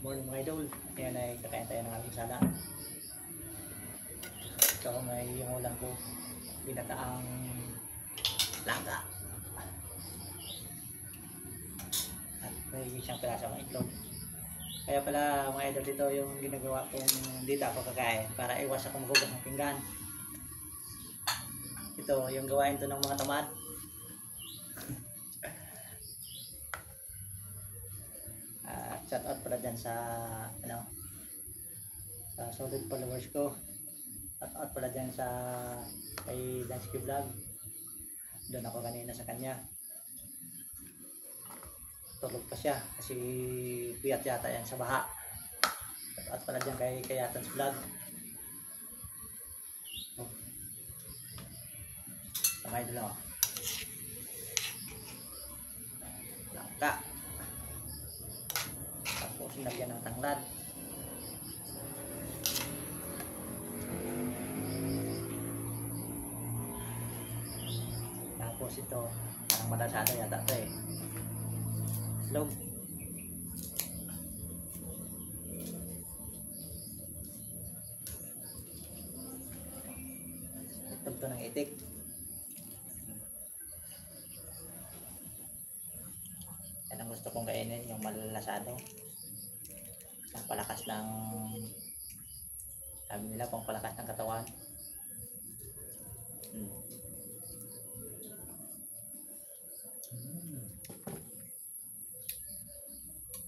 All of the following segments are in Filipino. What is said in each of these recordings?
Morning mga idol. Ayan ay kakain tayo ng ating sala. Ito may yung ulam ko. Binataang langka. At may isang piraso ng itlog. Kaya pala mga idol, dito yung ginagawa kong dito ako kakain para iwas akong magugas ng pinggan. Ito yung gawain to ng mga tamad. Shout out pala dyan sa sa solid followers ko. Shout out pala dyan sa kay Dansky Vlog. Doon ako kanina sa kanya. Tulog pa siya kasi puyat yata yan sa baha. Shout out pala dyan kay Kayatans Vlog. Kamay dalawa. Langka. Tapos sinagyan ng tanglad. Tapos ito, parang matasada yata ito eh. Itlog. Itlog to ng itik. Yan ang gusto kong kainin, yung malalasado. Palakas ng, sabi nila, pang palakas ng katawan.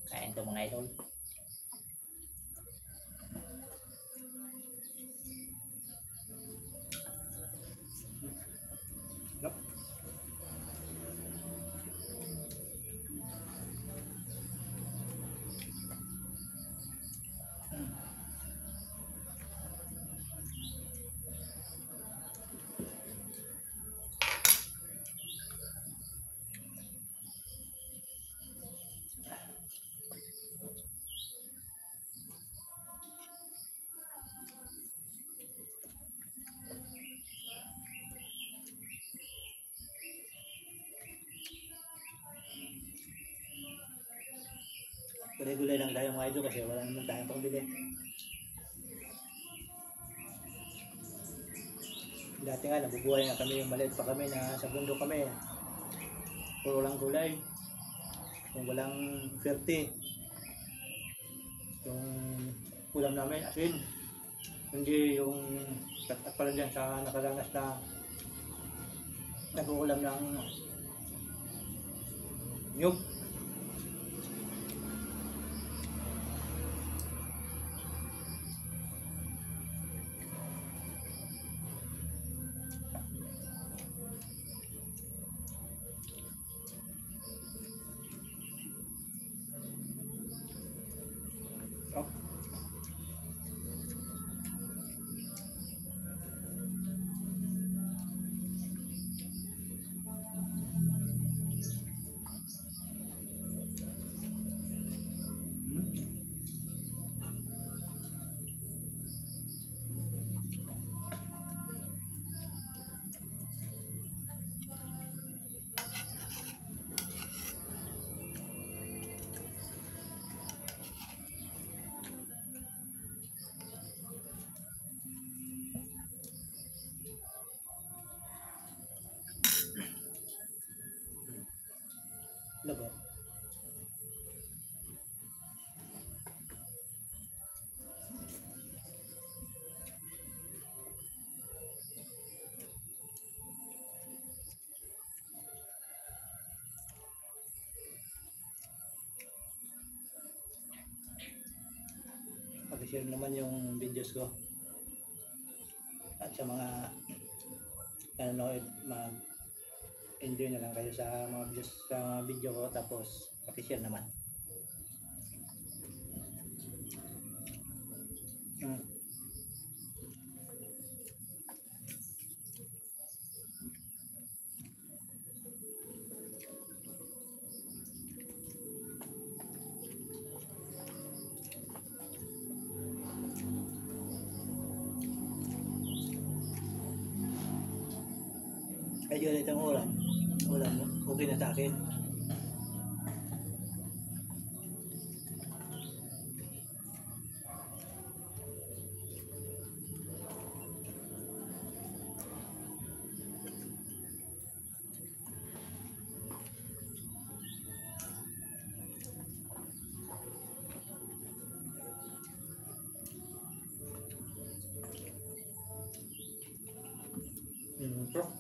Kain to mga idol. Gulay-gulay lang tayo mga idol kasi wala naman tayong pangbili. Dati nga nabubuhay na kami, yung maliit pa kami na sa bundok kami. Puro lang gulay. Yung walang ferte. Yung ulam namin asin. Hindi yung at pala dyan sa nakaranas na nag-uulam ng nyug. Oh. Lago. Pag-share naman yung videos ko at sa mga nanonood, mag-enjoy na lang kayo sa mga videos, sa mga video ko, tapos pag-share naman. Medyo ulit ang ulam. Okay na sa akin. Intro.